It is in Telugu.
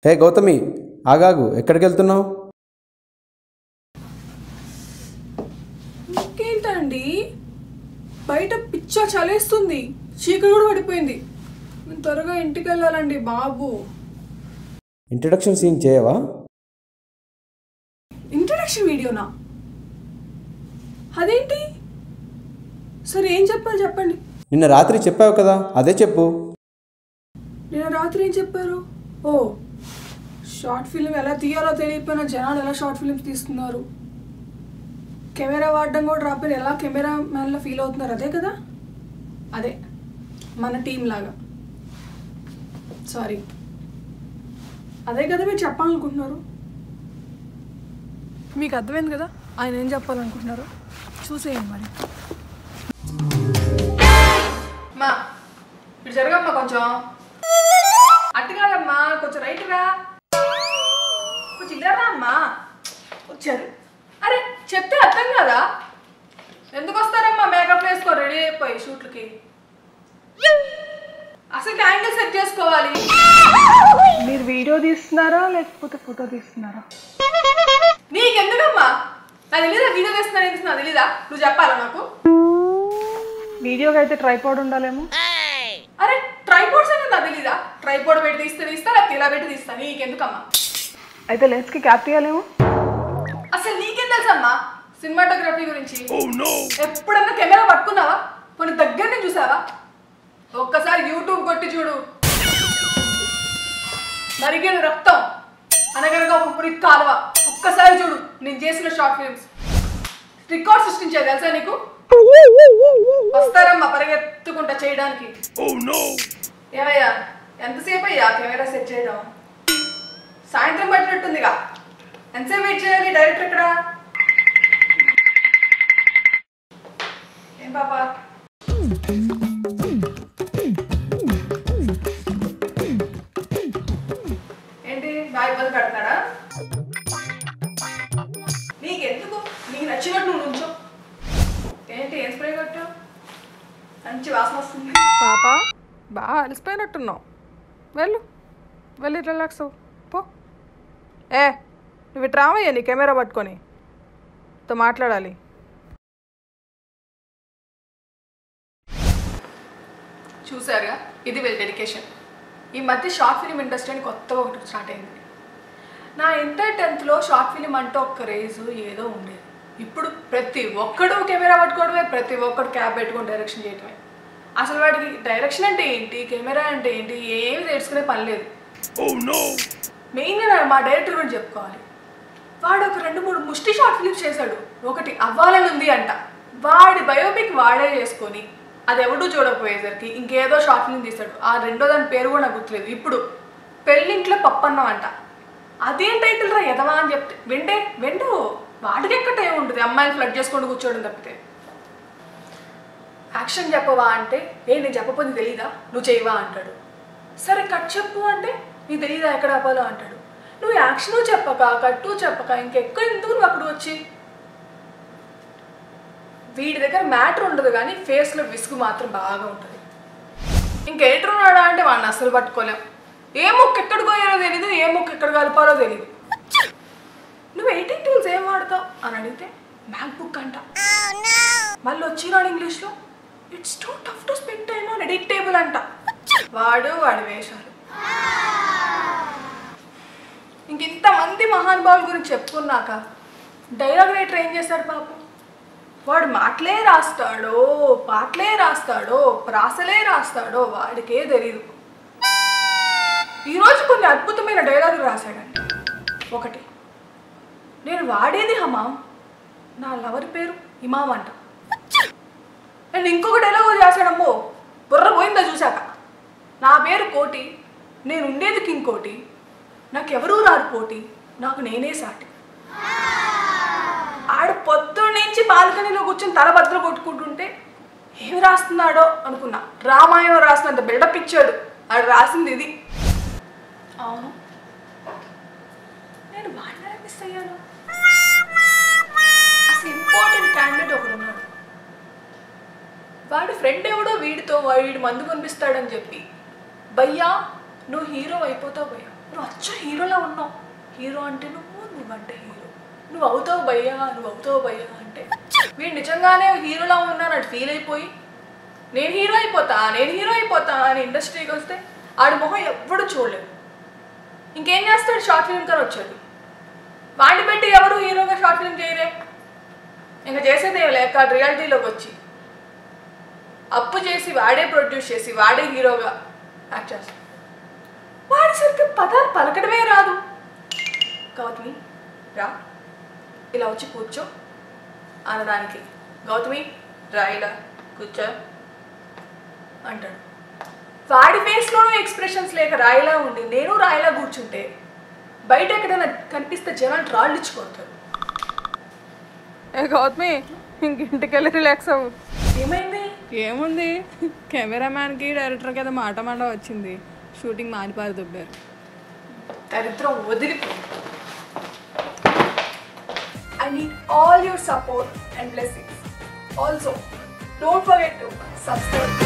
హే గౌతమి, ఆగాగు, ఎక్కడికి వెళ్తున్నావు? ఇంకేంటండి, బయట పిచ్చ చలేస్తుంది, చీకటి కూడా పడిపోయింది. నేను త్వరగా ఇంటికి వెళ్ళాలండి బాబు. ఇంట్రడక్షన్ సీన్ చేయవా? ఇంట్రడక్షన్ వీడియోనా? అదేంటి? సరే ఏం చెప్పాలి చెప్పండి. నిన్న రాత్రి చెప్పావు కదా, అదే చెప్పు. నిన్న రాత్రి ఏం చెప్పారు? ఓ, షార్ట్ ఫిల్మ్ ఎలా తీయాలో తెలియకపోయినా జనాలు ఎలా షార్ట్ ఫిల్మ్స్ తీస్తున్నారు, కెమెరా వాడడం కూడా రాకపోయినా ఎలా కెమెరా మ్యాన్లో ఫీల్ అవుతున్నారు, అదే కదా? అదే మన టీం లాగా. సారీ, అదే కదా మీరు చెప్పాలనుకుంటున్నారు. మీకు అర్థమైంది కదా ఆయన ఏం చెప్పాలనుకుంటున్నారు. చూసేయండి మరి. మా ఇటు జరగమ్మా, కొంచెం అటు కాదమ్మా, కొంచెం రైట్ రా, కొంచెం ఇల్లరా అమ్మా. వచ్చారు. అరే చెప్తే అర్థం కదా, ఎందుకు వస్తారమ్మా మేకప్ వేసుకో రెడీ అయిపోయి షూట్లకి. అసలు యాంగిల్ సెట్ చేసుకోవాలి. మీరు వీడియో తీస్తున్నారా లేకపోతే ఫోటో తీస్తున్నారా? నీకెందుకమ్మా? నాకు తెలీదా వీడియో తీస్తున్నా, ఏం తీస్తున్నా తెలీదా? నువ్వు చెప్పాలా నాకు? వీడియోకి అయితే ట్రైపాడ్ ఉండాలేమో. అరే ట్రైపాడ్స్ అంటే నాకు తెలీదా? ట్రైపాడ్ పెట్టి తీస్తే తీస్తా, లేకపోతే ఇలా పెట్టి తీస్తా, నీకెందుకమ్మా? అయితే లెన్స్కి క్యాప్ తీయాలేమో. అసలు నీకేం తెలుసమ్మా సినిమాటోగ్రఫీ గురించి? ఎప్పుడన్నా కెమెరా పట్టుకున్నావా? కొన్ని దగ్గరనే చూసావా? ఒక్కసారి యూట్యూబ్ కొట్టి చూడు, మరిగిన రక్తం అనగనగా ఒక పురి కాలువ, ఒక్కసారి చూడు నేను చేసిన షార్ట్ ఫిల్మ్స్. రికార్డ్ సృష్టించేది తెలుసా నీకు? వస్తారమ్మా పరిగెత్తుకుంటా చేయడానికి. ఏమయ్యా ఎంతసేపు అయ్యా కెమెరా సెట్ చేయడం? సాయంత్రం పట్టినట్టుందిగా, ఎంతసేపు వెయిట్ చేయాలి? డైరెక్టర్ ఎక్కడ? ఏం పాపా? ఏంటి బాగా ఇబ్బంది పెడతాడా? నీకెందుకు, నీకు నచ్చినట్టు నువ్వు నుంచో. ఏంటి ఏం స్ప్రే కొట్టావు? మంచి వాసన వస్తుంది. పాప బాగా అలసిపోయినట్టున్నావు, వెళ్ళు వెళ్ళి రిలాక్స్ అవ్వు పో. నువ్వు ఇటు రావయ్యా, నీ కెమెరా పట్టుకొని మాట్లాడాలి. చూసారుగా, ఇది వీళ్ళ డెడికేషన్. ఈ మధ్య షార్ట్ ఫిలిం ఇండస్ట్రీ అని కొత్తగా ఒకటి స్టార్ట్ అయింది. నా ఇంటర్ 10th షార్ట్ ఫిలిం అంటే ఒక క్రేజ్ ఏదో ఉండేది. ఇప్పుడు ప్రతి ఒక్కడు కెమెరా పట్టుకోవడమే, ప్రతి ఒక్కడు క్యాప్ పెట్టుకొని డైరెక్షన్ చేయడమే. అసలు వాడికి డైరెక్షన్ అంటే ఏంటి, కెమెరా అంటే ఏంటి ఏమి తెలుసుకునే పని లేదు. మెయిన్గా మా డైరెక్టర్ గురించి చెప్పుకోవాలి. వాడు ఒక 2-3 ముష్టి షార్ట్ ఫిలిమ్స్ చేశాడు. ఒకటి అవ్వాలని ఉంది అంట, వాడి బయోపిక్ వాడే చేసుకొని అది ఎవడూ చూడకపోయేసరికి ఇంకేదో షార్ట్ ఫిలిం తీశాడు. ఆ రెండో దాని పేరు కూడా నాకు గుర్తులేదు. ఇప్పుడు పెళ్ళింట్లో పప్పన్నం అంట, అదేం టైటిల్ రా ఎదవా అని చెప్తే వెండు వాడికి ఎక్కడ ఏమి ఉంటుంది, అమ్మాయిని ఫ్లడ్ చేసుకొని కూర్చోవడం తప్పితే. యాక్షన్ చెప్పవా అంటే నేను చెప్పపోతే తెలీదా, నువ్వు చేయవా అంటాడు. సరే కట్ చెప్పు అంటే నీకు తెలీదా ఎక్కడ ఆపాలో అంటాడు. నువ్వు యాక్షను చెప్పక కట్టు చెప్పక ఇంకెక్కడ ఎందుకు నువ్వు అక్కడ వచ్చి? వీడి దగ్గర మ్యాటర్ ఉండదు కానీ ఫేస్లో విసుగు మాత్రం బాగా ఉంటుంది. ఇంకెడిటర్ ఉన్నాడా అంటే వాడిని అస్సలు పట్టుకోలేం. ఏ మొక్క ఎక్కడ పోయారో తెలీదు, ఏ మొక్క ఎక్కడ కలపాలో తెలీదు. నువ్వు ఎడిటింగ్ టూల్స్ ఏం వాడతావు అని అడిగితే మ్యాక్బుక్ అంట. మళ్ళీ వచ్చినాడు ఇంగ్లీష్లో it's two tough to spend time on edit table అంట. వాడి వేషాలు. ఇంతమంది మహానుభావుల గురించి చెప్పుకున్నాక డైలాగ్ రైటర్ ఏం చేస్తాడు పాపం? వాడు మాటలే రాస్తాడో పాటలే రాస్తాడో ప్రాసలే రాస్తాడో వాడికే తెలీదు. ఈరోజు కొన్ని అద్భుతమైన డైలాగులు రాశాడండి. ఒకటి, నేను వాడేది హమాం, నా లవర్ పేరు ఇమాం అంట. అండ్ ఇంకొక డైలాగు రాశాడమ్మో, బుర్ర పోయిందా చూశాక. నా పేరు కోటి, నేను ఉండేది కింగ్ కోటి, నాకెవరూ రారు పోటీ, నాకు నేనే సాటి. ఆడ పొద్దున్నుంచి బాల్కనీలో కూర్చొని తల బద్దలు కొట్టుకుంటుంటే ఏమి రాస్తున్నాడో అనుకున్నా. రామాయణం రాసినంత బిల్డప్ ఇచ్చాడు. ఆడు రాసింది ఇది. అవును, నేను వాడినే మిస్ అయ్యాను. అసలు ఇంపార్టెంట్ క్యాండిడేట్ ఒకడు ఉన్నాడు. వాడి ఫ్రెండ్ ఎవడో వీడితో వీడి మందు కనిపిస్తాడని చెప్పి భయ్యా నువ్వు హీరో అయిపోతావు భయ్యా, నువ్వు అచ్చ హీరోలా ఉన్నావు. హీరో అంటే నువ్వంటే హీరో. నువ్వు అవుతావు భయ్యా అంటే వీడు నిజంగానే హీరోలా ఉన్నాను ఫీల్ అయిపోయి నేను హీరో అయిపోతా అని ఇండస్ట్రీకి వస్తే ఆడి మొహం ఎవ్వడూ చూడలేదు. ఇంకేం చేస్తాడు? షార్ట్ ఫిల్మ్ కానీ వచ్చేది. వాడిని పెట్టి ఎవరు హీరోగా షార్ట్ ఫిల్మ్ చేయరే. ఇంకా చేసేదేం లేక రియాలిటీలోకి వచ్చి అప్పు చేసి వాడే ప్రొడ్యూస్ చేసి వాడే హీరోగా యాక్ట్ చేస్తాడు. వాడి సరికి పదాలు పలకడమే రాదు. గౌతమి రా, ఇలా వచ్చి కూర్చో అనడానికి గౌతమి రా ఇలా కూర్చో అంటాడు. వాడి ఫేస్లోనూ ఎక్స్ప్రెషన్స్ లేక రాయిలా ఉండి నేను రాయిలా కూర్చుంటే బయట ఎక్కడైనా కనిపిస్తే జనాలు రాళ్ళు ఇచ్చుకుంటారు. ఏ గౌతమి ఇంటికి వెళ్ళి రిలాక్స్ అవ్వు. ఏమైంది? ఏముంది, కెమెరామ్యాన్కి డైరెక్టర్కి ఏదో మాట వచ్చింది. షూటింగ్ మానిపారు దుబ్బారు. దరిద్రం వదిలిపో. I need all your support and blessings. Also, don't forget to subscribe.